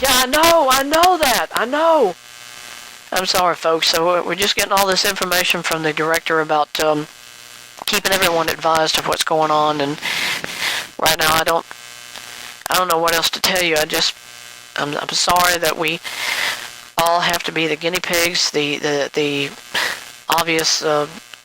I know that. I know. I'm sorry, folks. So we're just getting all this information from the director about keeping everyone advised of what's going on. And right now, I don't know what else to tell you. I'm sorry that we all have to be the guinea pigs, the obvious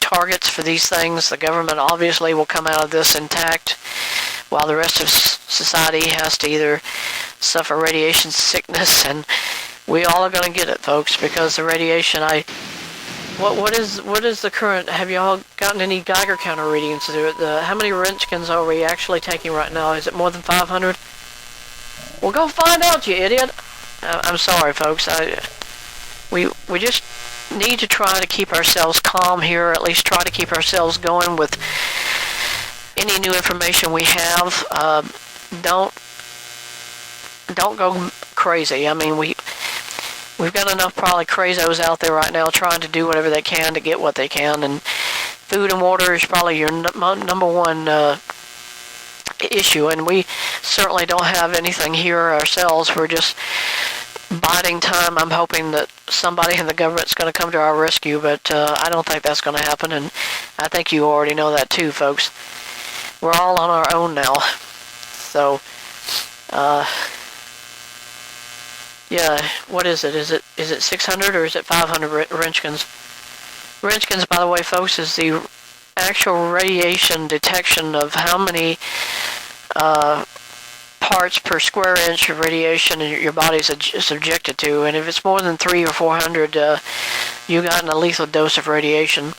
targets for these things. The government obviously will come out of this intact, while the rest of society has to either suffer radiation sickness, and we all are going to get it, folks, because the radiation. What is the current? Have y'all gotten any Geiger counter readings? How many Roentgens are we actually taking right now? Is it more than 500? Well, go find out, you idiot. I'm sorry, folks. We just need to try to keep ourselves calm here, or at least try to keep ourselves going with any new information we have. Don't go crazy. I mean, we've got enough probably crazos out there right now trying to do whatever they can to get what they can, and food and water is probably your number one issue, and we certainly don't have anything here ourselves. We're just biding time. I'm hoping that somebody in the government's going to come to our rescue, but I don't think that's going to happen, and I think you already know that too, folks. We're all on our own now. So, yeah, what is it? Is it 600 or is it 500 Roentgens? Roentgens, by the way, folks, is the actual radiation detection of how many parts per square inch of radiation your body's subjected to, and if it's more than 300 or 400, you got a lethal dose of radiation.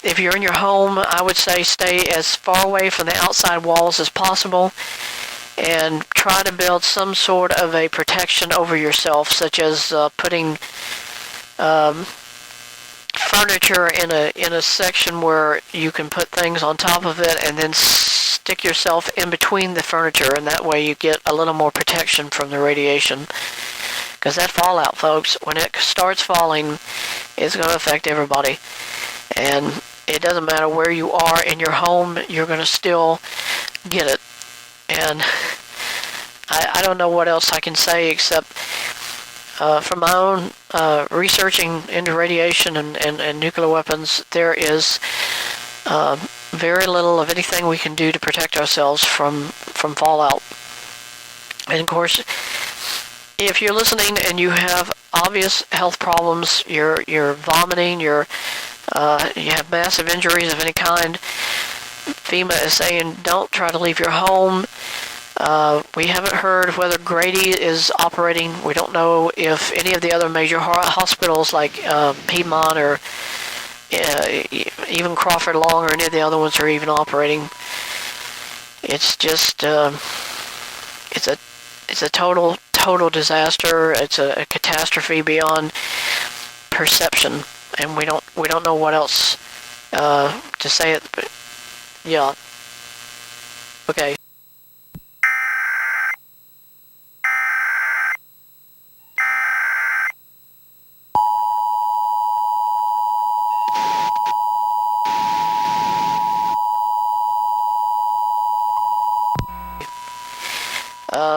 If you're in your home, I would say stay as far away from the outside walls as possible, and try to build some sort of a protection over yourself, such as putting furniture in a section where you can put things on top of it, and then stick yourself in between the furniture, and that way you get a little more protection from the radiation. Because that fallout, folks, when it starts falling, it's going to affect everybody. And it doesn't matter where you are in your home, you're going to still get it. And I don't know what else I can say except from my own researching into radiation and nuclear weapons, there is very little of anything we can do to protect ourselves from fallout. And of course, if you're listening and you have obvious health problems, you're vomiting, you have massive injuries of any kind, FEMA is saying don't try to leave your home. We haven't heard whether Grady is operating. We don't know if any of the other major hospitals like Piedmont or even Crawford Long or any of the other ones are even operating. It's just it's a total disaster. It's a catastrophe beyond perception, and we don't know what else to say it. But yeah. Okay.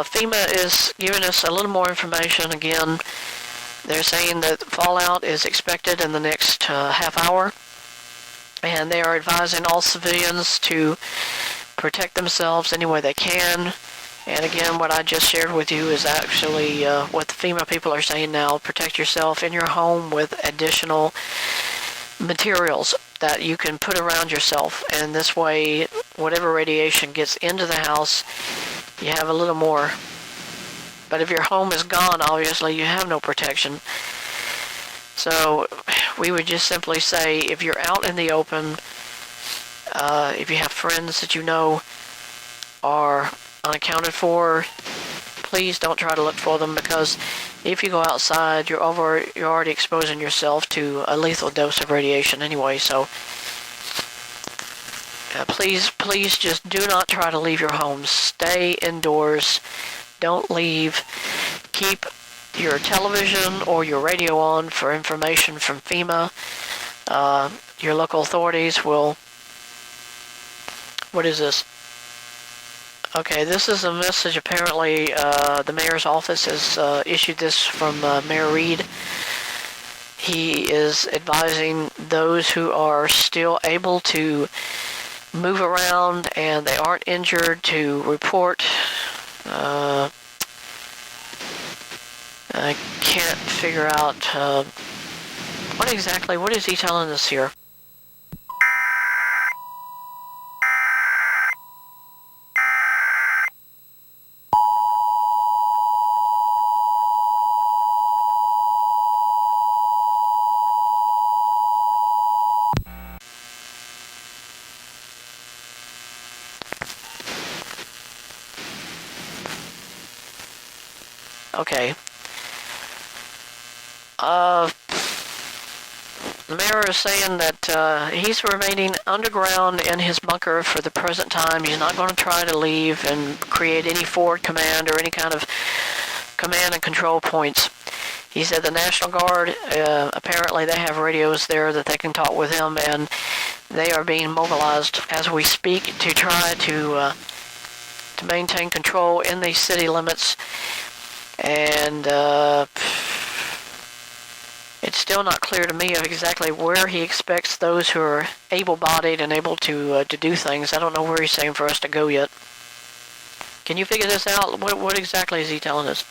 FEMA is giving us a little more information again. They're saying that fallout is expected in the next half hour, and they are advising all civilians to protect themselves any way they can. And again, what I just shared with you is actually what the FEMA people are saying now. Protect yourself in your home with additional materials that you can put around yourself, and this way, whatever radiation gets into the house, you have a little more. But if your home is gone, obviously you have no protection. So we would just simply say, if you're out in the open, if you have friends that you know are unaccounted for, please don't try to look for them, because if you go outside, you're already exposing yourself to a lethal dose of radiation anyway. So please just do not try to leave your homes. Stay indoors. Don't leave. Keep your television or your radio on for information from FEMA. Your local authorities will... What is this? Okay, this is a message. Apparently, the mayor's office has issued this from Mayor Reed. He is advising those who are still able to move around and they aren't injured to report. I can't figure out what is he telling us here? Okay. The mayor is saying that he's remaining underground in his bunker for the present time. He's not going to try to leave and create any forward command or any kind of command and control points. He said the National Guard, apparently they have radios there that they can talk with him, and they are being mobilized as we speak to try to maintain control in these city limits. And it's still not clear to me of exactly where he expects those who are able-bodied and able to do things. I don't know where he's saying for us to go yet. Can you figure this out? What exactly is he telling us?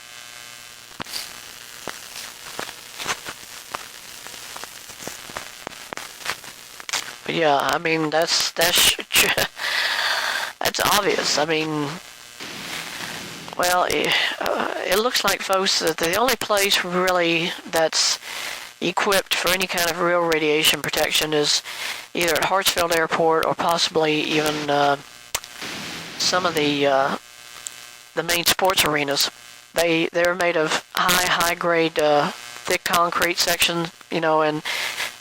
But yeah, I mean, that's obvious. I mean, well, it looks like, folks, that the only place really that's equipped for any kind of real radiation protection is either at Hartsfield Airport or possibly even some of the main sports arenas. They're made of high grade thick concrete sections, and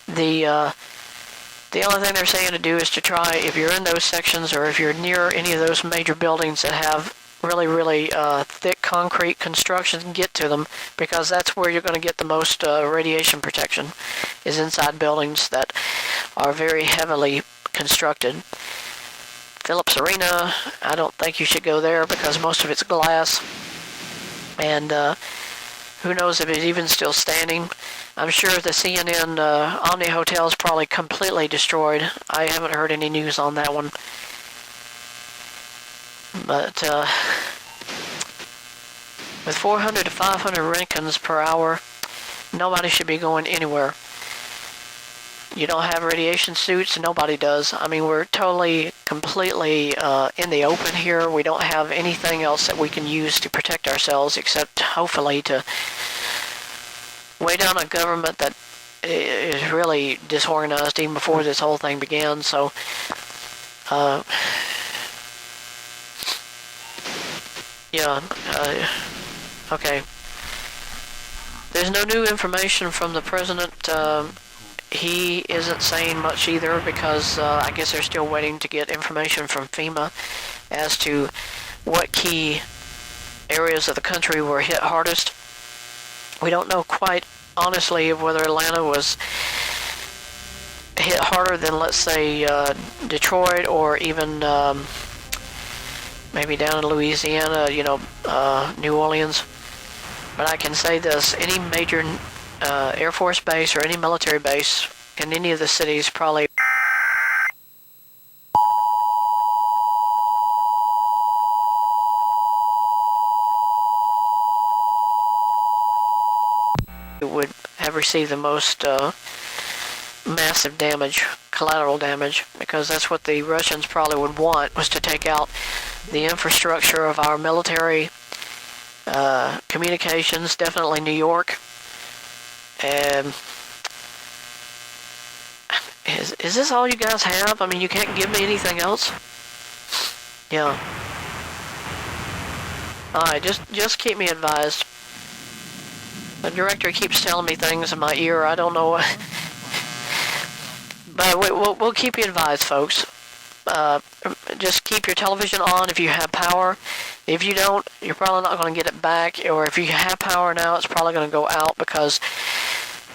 the only thing they're saying to do is to try, if you're in those sections or if you're near any of those major buildings that have really thick concrete construction, get to them, because that's where you're going to get the most radiation protection, is inside buildings that are very heavily constructed. Phillips Arena, I don't think you should go there because most of it's glass, and who knows if it's even still standing. I'm sure the CNN Omni Hotel is probably completely destroyed. I haven't heard any news on that one. But with 400 to 500 Roentgens per hour, nobody should be going anywhere. You don't have radiation suits, nobody does. I mean, we're totally, completely in the open here. We don't have anything else that we can use to protect ourselves except, hopefully, to weigh down a government that is really disorganized even before this whole thing began. So, yeah, okay. There's no new information from the president. He isn't saying much either because I guess they're still waiting to get information from FEMA as to what key areas of the country were hit hardest. We don't know quite honestly whether Atlanta was hit harder than, let's say, Detroit or even maybe down in Louisiana, New Orleans. But I can say this, any major Air Force base or any military base in any of the cities probably would have received the most massive damage, collateral damage, because that's what the Russians probably would want, was to take out the infrastructure of our military, communications, definitely New York. And is this all you guys have? I mean, you can't give me anything else? Yeah. Alright, just keep me advised. The director keeps telling me things in my ear. I don't know. But we'll keep you advised, folks. Just keep your television on if you have power. If you don't, you're probably not going to get it back. Or if you have power now, it's probably going to go out because,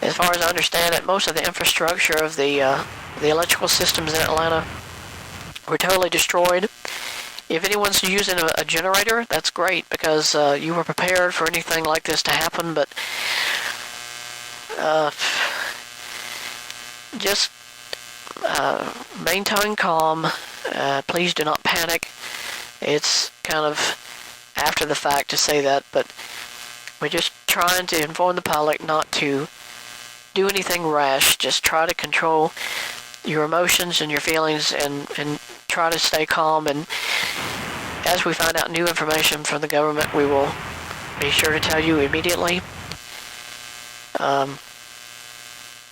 as far as I understand it, most of the infrastructure of the electrical systems in Atlanta were totally destroyed. If anyone's using a generator, that's great because you were prepared for anything like this to happen, but just maintain calm. Please do not panic. It's kind of after the fact to say that, but we're just trying to inform the public not to do anything rash. Just try to control your emotions and your feelings and try to stay calm. And as we find out new information from the government, we will be sure to tell you immediately.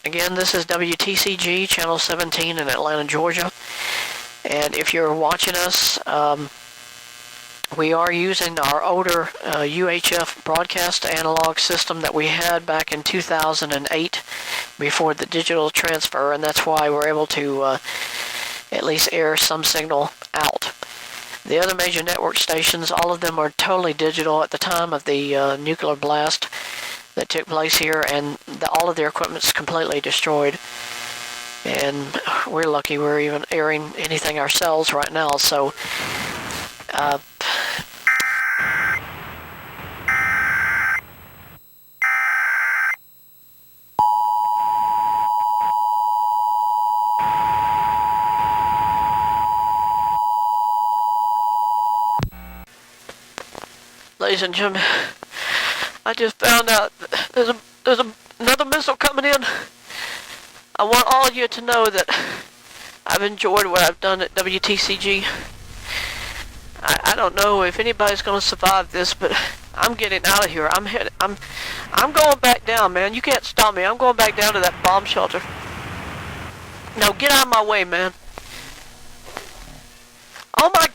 Again, this is WTCG, Channel 17 in Atlanta, Georgia. And if you're watching us, we are using our older UHF broadcast analog system that we had back in 2008 before the digital transfer, and that's why we're able to at least air some signal out. The other major network stations, all of them are totally digital at the time of the nuclear blast that took place here, and all of their equipment's completely destroyed. And we're lucky we're even airing anything ourselves right now, so ladies and gentlemen, I just found out there's another missile coming in. I want all of you to know that I've enjoyed what I've done at WTCG. I don't know if anybody's going to survive this, but I'm getting out of here. I'm going back down, man. You can't stop me. I'm going back down to that bomb shelter. No, get out of my way, man. Oh my